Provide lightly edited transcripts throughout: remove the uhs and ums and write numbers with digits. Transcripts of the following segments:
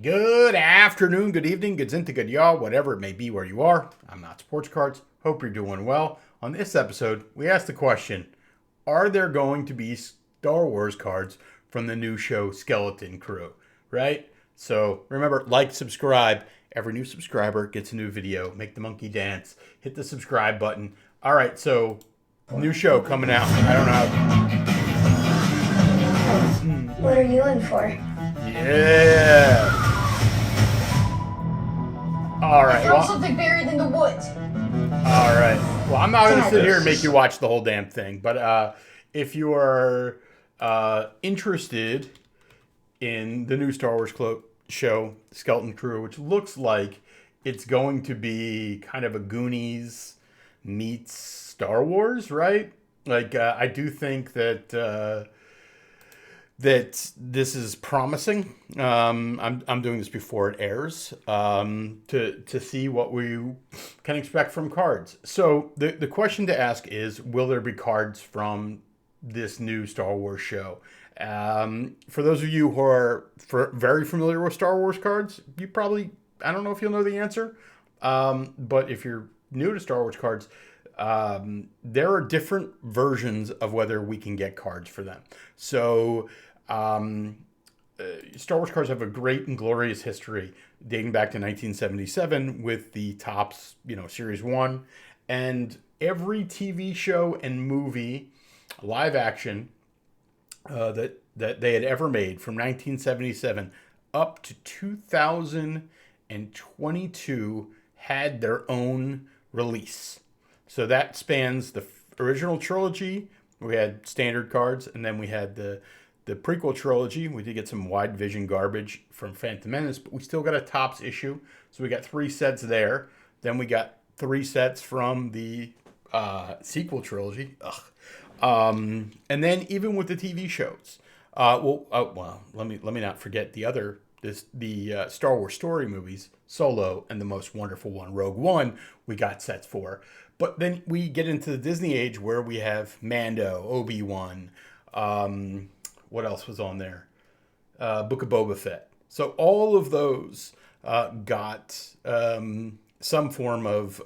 Good afternoon, good evening, good zinta, good y'all, whatever it may be where you are. I'm not Sports Cards. Hope you're doing well. On this episode, we asked the question, are there going to be Star Wars cards from the new show Skeleton Crew? Right? So remember, like, subscribe. Every new subscriber gets a new video. Make the monkey dance. Hit the subscribe button. All right, so new show coming out. I don't know. What are you in for? Yeah. All right. I found something buried in the woods. All right. Well, I'm not going to sit here and make you watch the whole damn thing, but if you are interested in the new Star Wars show, Skeleton Crew, which looks like it's going to be kind of a Goonies meets Star Wars, right? Like, I do think that that this is promising. I'm doing this before it airs to see what we can expect from cards. So the question to ask is, will there be cards from this new Star Wars show? For those of you who are very familiar with Star Wars cards, you probably, I don't know if you'll know the answer, but if you're new to Star Wars cards, there are different versions of whether we can get cards for them. So Star Wars cards have a great and glorious history dating back to 1977 with the Topps, Series 1. And every TV show and movie, live action, that they had ever made from 1977 up to 2022 had their own release. So that spans the original trilogy. We had standard cards, and then we had the prequel trilogy. We did get some wide vision garbage from Phantom Menace, but we still got a Topps issue. So we got 3 sets there. Then we got 3 sets from the sequel trilogy. And then even with the TV shows, let me not forget the Star Wars story movies, Solo and the most wonderful one, Rogue One, we got sets for. But then we get into the Disney age where we have Mando, Obi-Wan, what else was on there? Book of Boba Fett. So all of those got some form of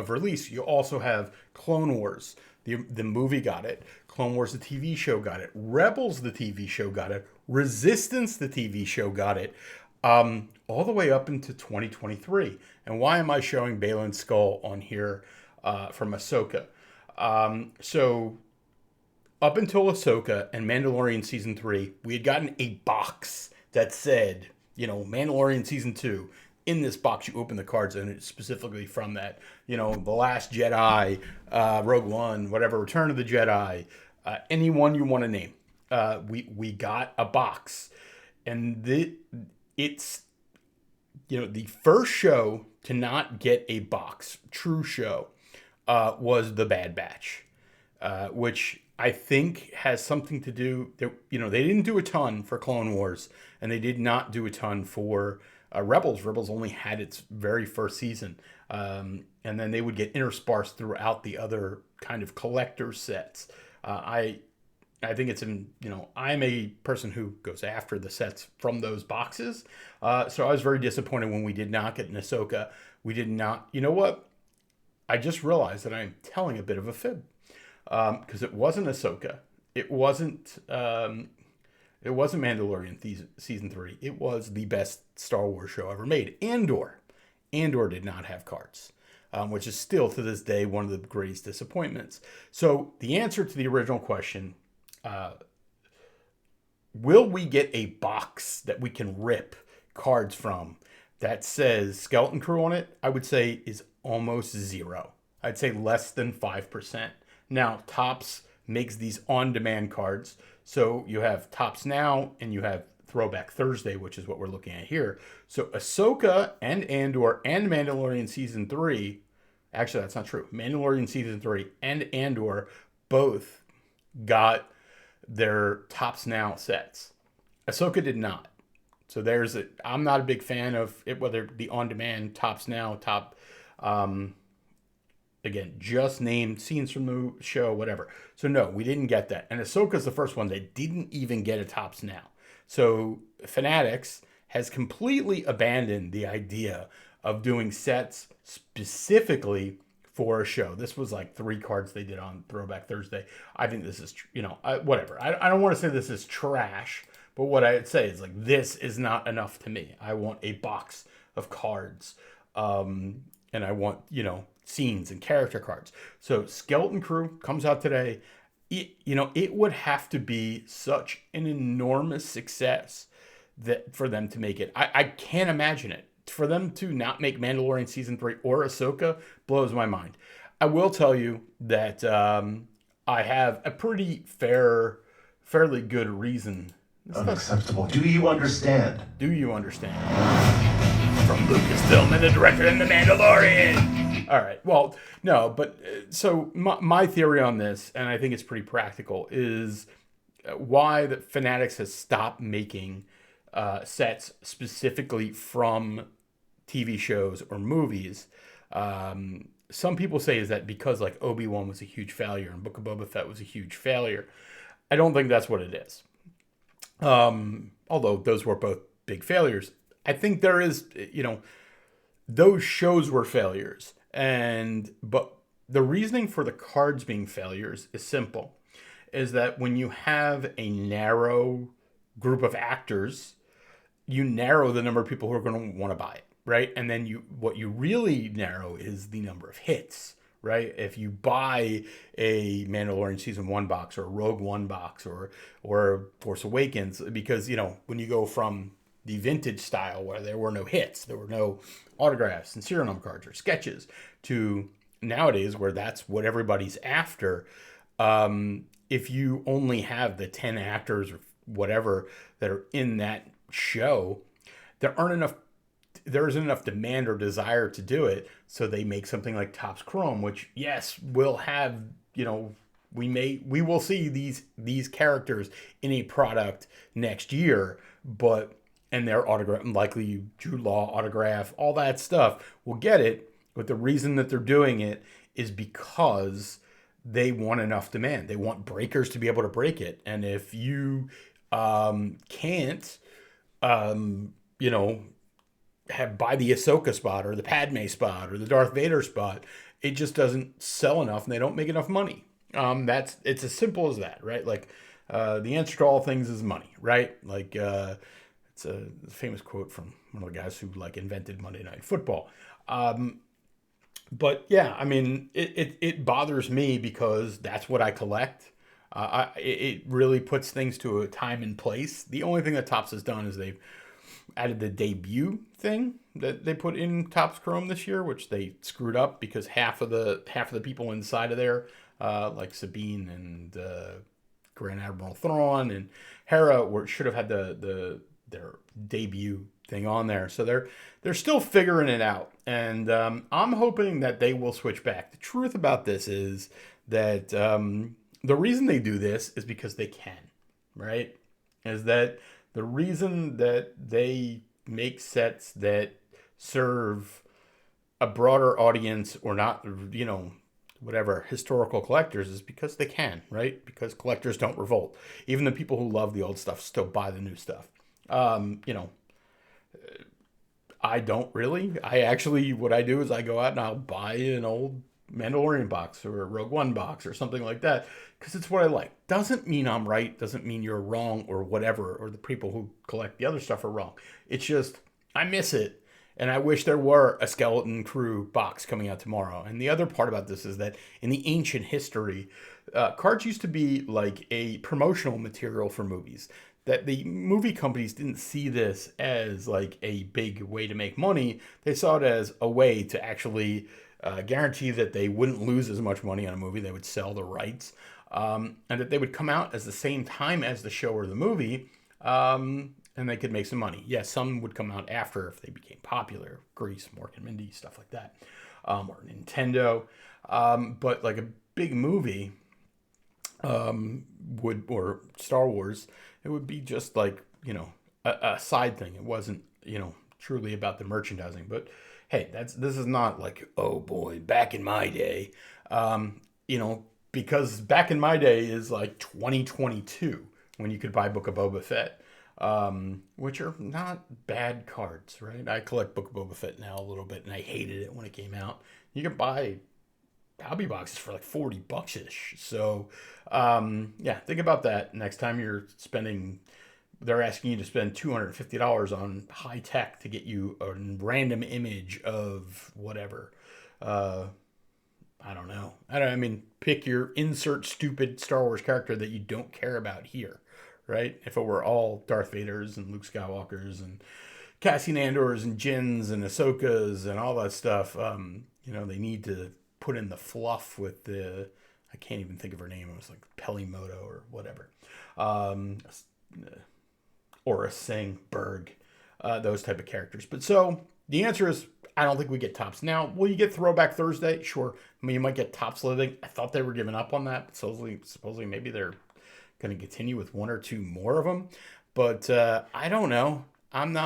release. You also have Clone Wars. The movie got it. Clone Wars, the TV show, got it. Rebels, the TV show, got it. Resistance, the TV show, got it. All the way up into 2023. And why am I showing Balin's skull on here from Ahsoka? So up until Ahsoka and Mandalorian Season 3, we had gotten a box that said, Mandalorian Season 2. In this box, you open the cards, and it's specifically from that. The Last Jedi, Rogue One, whatever, Return of the Jedi, anyone you want to name. We got a box. And it's the first show to not get a box, true show, was The Bad Batch, which I think has something to do. They didn't do a ton for Clone Wars, and they did not do a ton for Rebels. Rebels only had its very first season, and then they would get interspersed throughout the other kind of collector sets. I think it's I'm a person who goes after the sets from those boxes. So I was very disappointed when we did not get an Ahsoka. We did not. You know what? I just realized that I'm telling a bit of a fib. Because it wasn't Ahsoka. It wasn't Mandalorian Season 3. It was the best Star Wars show ever made. Andor did not have cards, which is still to this day one of the greatest disappointments. So the answer to the original question, will we get a box that we can rip cards from that says Skeleton Crew on it? I would say is almost zero. I'd say less than 5%. Now, Topps makes these on-demand cards. So you have Topps Now and you have Throwback Thursday, which is what we're looking at here. So Ahsoka and Andor and Mandalorian Season 3, actually that's not true. Mandalorian Season 3 and Andor both got their Topps Now sets. Ahsoka did not. So I'm not a big fan of it, whether the on-demand, Topps Now, again, just named scenes from the show, whatever. So no, we didn't get that. And Ahsoka's the first one that didn't even get a Topps Now. So Fanatics has completely abandoned the idea of doing sets specifically for a show. This was like 3 cards they did on Throwback Thursday. I think this is, whatever. I don't want to say this is trash, but what I'd say is like, this is not enough to me. I want a box of cards. And I want, scenes and character cards. So Skeleton Crew comes out today. It would have to be such an enormous success that for them to make it. I can't imagine it. For them to not make Mandalorian Season 3 or Ahsoka blows my mind. I will tell you that I have a pretty fairly good reason. Unacceptable. Do you understand? Do you understand? From Lucasfilm and the director and The Mandalorian. All right. Well, no, but so my theory on this, and I think it's pretty practical, is why the Fanatics has stopped making sets specifically from TV shows or movies. Some people say is that because like Obi-Wan was a huge failure and Book of Boba Fett was a huge failure. I don't think that's what it is. Although those were both big failures. I think there is, those shows were failures. But the reasoning for the cards being failures is simple. Is that when you have a narrow group of actors, you narrow the number of people who are going to want to buy it, right? And then what you really narrow is the number of hits, right? If you buy a Mandalorian Season 1 box or a Rogue One box or Force Awakens, because, when you go from the vintage style where there were no hits, there were no autographs and serial number cards or sketches, to nowadays where that's what everybody's after. If you only have the 10 actors or whatever that are in that show, there isn't enough demand or desire to do it. So they make something like Topps Chrome, which yes, will have, we will see these characters in a product next year, and their autograph, likely Jude Law autograph, all that stuff, we'll get it. But the reason that they're doing it is because they want enough demand. They want breakers to be able to break it. And if you can't, buy the Ahsoka spot or the Padme spot or the Darth Vader spot, it just doesn't sell enough and they don't make enough money. It's as simple as that, right? Like the answer to all things is money, right? Like it's a famous quote from one of the guys who invented Monday Night Football. But yeah, I mean, it bothers me because that's what I collect. It really puts things to a time and place. The only thing that Topps has done is they've added the debut thing that they put in Topps Chrome this year, which they screwed up because half of the people inside of there, like Sabine and Grand Admiral Thrawn and Hera, should have had their debut thing on there. So they're still figuring it out, and I'm hoping that they will switch back. The truth about this is that the reason they do this is because they can, right? Is that the reason that they make sets that serve a broader audience or not, whatever, historical collectors, is because they can, right? Because collectors don't revolt. Even the people who love the old stuff still buy the new stuff. I don't really. What I do is I go out and I'll buy an old Mandalorian box or a Rogue One box or something like that because it's what I like. Doesn't mean I'm right. Doesn't mean you're wrong or whatever, or the people who collect the other stuff are wrong. It's just I miss it, and I wish there were a Skeleton Crew box coming out tomorrow. And the other part about this is that in the ancient history, cards used to be like a promotional material for movies. That the movie companies didn't see this as like a big way to make money. They saw it as a way to actually guarantee that they wouldn't lose as much money on a movie. They would sell the rights, and that they would come out at the same time as the show or the movie, and they could make some money. Yes, some would come out after if they became popular. Grease, Mork and Mindy, stuff like that, or Nintendo. But like a big movie or Star Wars, it would be just like, a side thing. It wasn't, truly about the merchandising. But hey, this is not like, oh boy, back in my day, because back in my day is like 2022 when you could buy Book of Boba Fett. which are not bad cards, right? I collect Book of Boba Fett now a little bit, and I hated it when it came out. You can buy hobby boxes for like $40-ish. So, yeah, think about that next time you're spending. They're asking you to spend $250 on high tech to get you a random image of whatever. I don't know. I mean, pick your insert stupid Star Wars character that you don't care about here, right? If it were all Darth Vaders and Luke Skywalkers and Cassian Andors and Jins and Ahsokas and all that stuff, they need to put in the fluff with I can't even think of her name. It was like Pelimoto or whatever. Aura Singh, Berg, those type of characters. But so the answer is, I don't think we get Topps. Now, will you get Throwback Thursday? Sure. I mean, you might get Topps Living. I thought they were giving up on that. But supposedly maybe they're going to continue with one or two more of them. But I don't know. I'm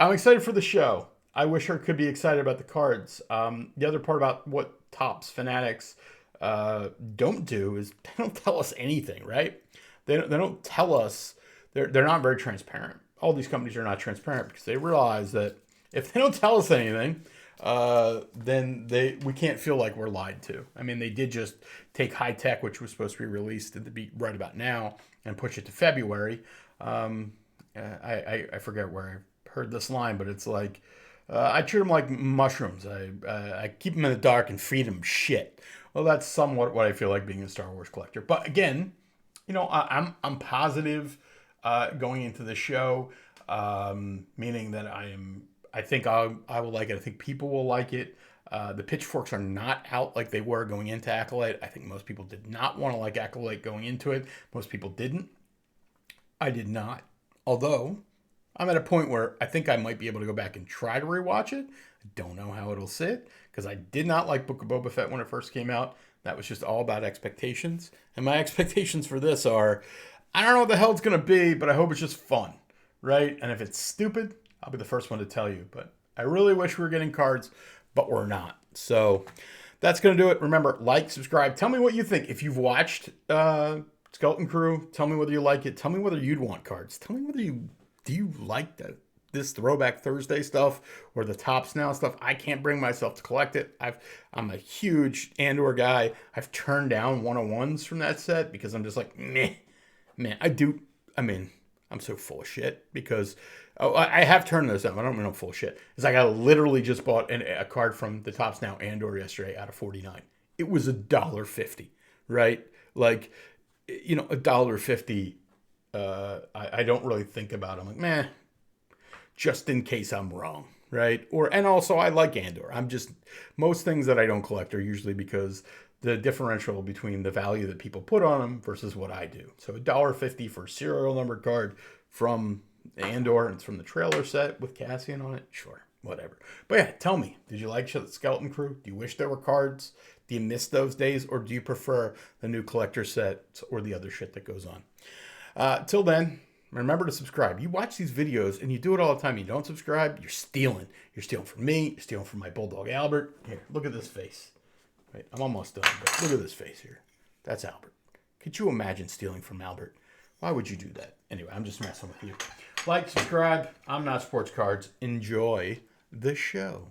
excited for the show. I wish I could be excited about the cards. The other part about what Topps Fanatics don't do is they don't tell us anything, right? They don't tell us. They're not very transparent. All these companies are not transparent because they realize that if they don't tell us anything, then we can't feel like we're lied to. I mean, they did just take High Tech, which was supposed to be released at right about now, and push it to February. I forget where I heard this line, but it's like, I treat them like mushrooms. I keep them in the dark and feed them shit. Well, that's somewhat what I feel like being a Star Wars collector. But again, I'm positive going into the show, meaning that I think I will like it. I think people will like it. The pitchforks are not out like they were going into Acolyte. I think most people did not want to like Acolyte going into it. Most people didn't. I did not. Although, I'm at a point where I think I might be able to go back and try to rewatch it. I don't know how it'll sit, because I did not like Book of Boba Fett when it first came out. That was just all about expectations. And my expectations for this are, I don't know what the hell it's going to be, but I hope it's just fun, right? And if it's stupid, I'll be the first one to tell you. But I really wish we were getting cards, but we're not. So that's going to do it. Remember, like, subscribe. Tell me what you think. If you've watched Skeleton Crew, tell me whether you like it. Tell me whether you'd want cards. Tell me whether do you like this Throwback Thursday stuff or the Topps Now stuff. I can't bring myself to collect it. I'm a huge Andor guy. I've turned down 101s from that set because I'm just like, meh. Man, I'm so full of shit because I have turned those down. I don't mean I'm full of shit. It's like I literally just bought a card from the Topps Now Andor yesterday out of 49. It was $1.50, right? Like, $1.50. I don't really think about it. I'm like, meh, just in case I'm wrong, right? And also I like Andor. Most things that I don't collect are usually because the differential between the value that people put on them versus what I do. So $1.50 for a serial number card from Andor, and it's from the trailer set with Cassian on it. Sure, whatever. But yeah, tell me, did you like Skeleton Crew? Do you wish there were cards? Do you miss those days? Or do you prefer the new collector set or the other shit that goes on? Till then, remember to subscribe. You watch these videos and you do it all the time. You don't subscribe, you're stealing. You're stealing from me. You're stealing from my bulldog Albert. Here, look at this face. Right, I'm almost done, but look at this face here. That's Albert. Could you imagine stealing from Albert? Why would you do that? Anyway, I'm just messing with you. Like, subscribe. I'm Not Sports Cards. Enjoy the show.